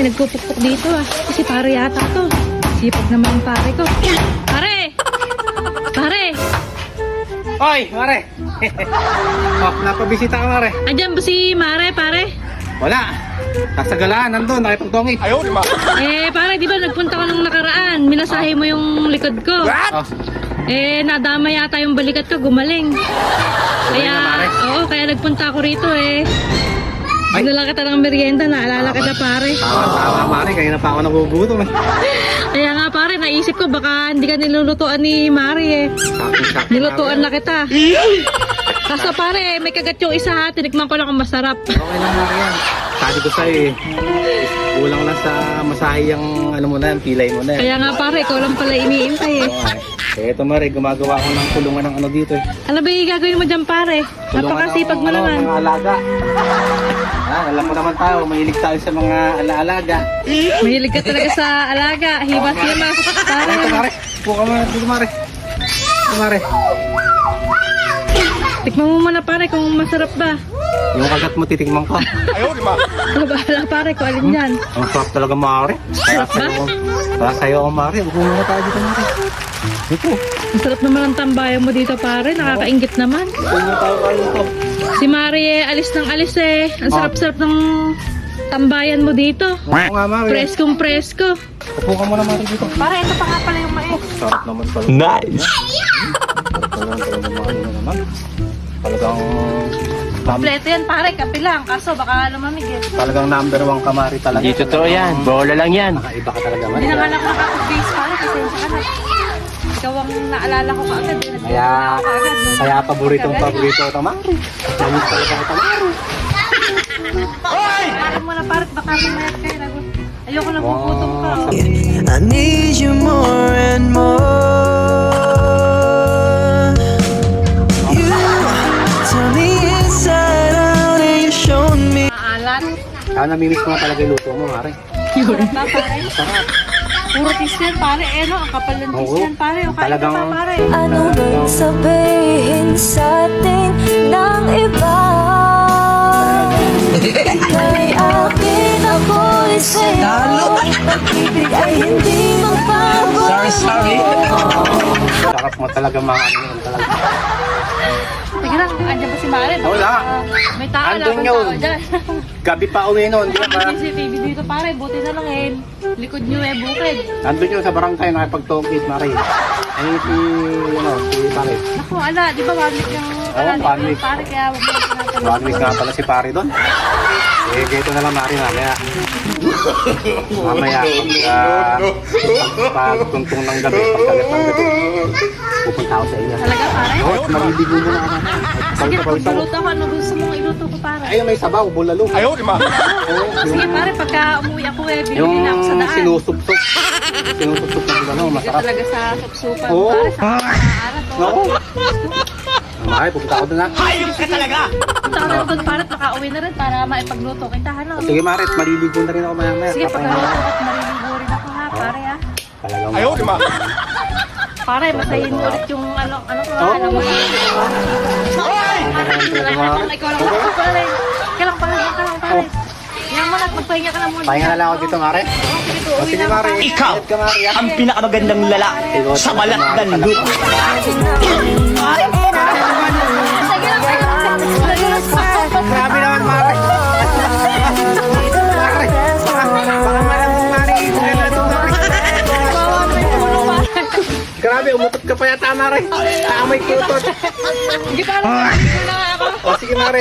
may nagpupukpok dito ah. Kasi pare yata to. Sipag naman ang pare ko. Pare! Pare! Hoy, Mare! Oh, napabisita ka, Mare. Andyan ba si Mare, pare? Wala. Nasa galaan, nandun, nakipagtongit. Ayaw, di ba? Pare, di ba nagpunta ko nung nakaraan? Minasahe mo yung likod ko. Oh, Nadama yata yung balikat ko, gumaling. Kaya, na, Mare. oo, kaya nagpunta ako rito eh. Ay. Dinala kita ng merienda, naalala kita pare. tama, Mare. Kaya na pa ako nagugutom. Kaya nga pare, naisip ko baka hindi ka nilulutuan ni Mari eh. Nilutuan na kita. Kaso pare, may kagat yung isa ha, tinikman ko lang kung masarap. Okay lang, Mare yan. Sabi ko sa'yo eh. Kulang lang sa masahe yung ano mo na, yung pilay mo na. Kaya nga pare, ikaw lang pala iniintay eh. Eh, ito, Mare, gumagawa ko ng kulungan ng ano dito eh. Ano ba yung gagawin mo dyan pare? Napakasipag mo naman. Mga alaga. Alam mo naman tayo, mahilig tayo sa mga alaalaga. Mahilig ka talaga sa alaga, himas-himas. Pare, Ito, Mare. Puka mo dito, Mare. Ito, Mare. tikman mo muna pare kung masarap ba. Yung kagat mo, titikman ko. Ano bahala pare kung alin yan. Ang sarap talaga, Mare. Sarap ba? Para sa'yo ako, Mare. Upo muna tayo dito, Mare. Dito. Ang sarap naman ang tambayan mo dito pare, nakakaingit naman. Upo muna tayo dito. Si Mari alis ng alis eh. Ang sarap-sarap ng tambayan mo dito. Oo nga, Mare. Preskong presko. Upo ka muna, Mare, dito. Para ito pa nga pala yung mais. Sarap naman pala. Nice! Talagang Kompleto yan pare, kape lang. Kaso baka lumamig eh. talagang number 1 kamari talaga. Hindi totoo yan. Bola lang yan. Nakaiba ka talaga, Mare. Hindi naman ako nakapag-base pare kasi ka na. Ikaw ang naalala ko kaagad eh. Kaya, kaya paboritong paborito ito, Mare. Namit talaga ito, Mare. Parang mo na pare, baka mamayat kayo. Ayoko na gugutom ka. Oh. I need you more and more. You tell me inside out and you showed me. Maalat. Kaya namimiss ko nga talaga yung luto mo, Mare. Yun ba pare? Masarap. Puro tis yan pare. No, ang kapal ng tis Oo. yan pare. O kain ka Talagang- pa pare. Ano bang sabihin sa atin ng iba? Ika'y akin, ako'y sa'yo. Pag-ibig ay hindi magbago. Sorry. Sarap mo talaga mga ano yun talaga. Sige lang, andyan ba si Mare? Wala. May tao na Andun akong yun. tao dyan. Gabi pa uwi nun, di ba? Ang CCTV dito pare, buti na lang eh. Likod nyo eh, bukid. Nandun yun sa barangay, nakipagtongkit, Mare. Ay, si Pare. Naku, ala, di ba 1 week yung Oo, 1 week. pare, kaya wag mo tinatanong. 1 week nga pala si Pare doon. Eh, dito na lang, Mare, mamaya. Mamaya, pagtuntong ng gabi, pagkagat ng gabi, pupunta ako sa inyo. Talaga pare? Oo, mabibigo mo na ako. Sige, pagluto ko, ano gusto mong iluto ko pare? Ayun, may sabaw, bulalo. Ayaw, di ba? Sige pare, pagka umuwi ako eh, Yung bibili na ako sa daan. sinusupsop. Sinusupsop na bulalo, Hindi masarap. talaga sa supsupan Oo. pare, sa maarat o. Oo. Mare, pupunta ako doon na. Punta ka na doon pare, makauwi na rin para maipagluto kita, ano? Sige, Mare, maliligo na rin ako maya-maya. Sige, Papahinga pagkaluto ako. at mariligo rin ako ha, pare ha. Talagang ayaw, di ba? Pare, masahin mo ulit yung ano ko Oo. ha, ano mo. Ikaw lang ako pare. Kailang pare, pare. Yan mo na, magpahinga ka na muna. Pahinga na lang ako dito, Mare. Sige, O, uwi sige, na ako, Mare. pare. Ikaw, Ingat ka, Mare, ah. ang pinakamagandang lalaki sa balat ng lupa. Sige lang, sige lang. Sige lang, Grabe naman, Mare. Mare, baka malamang, Mare. Bawa naman yung ulo, pare. Grabe, umutot ka pa yata, Mare. May kutot. Sige, pare. Sige na nga ako. O, sige, Mare.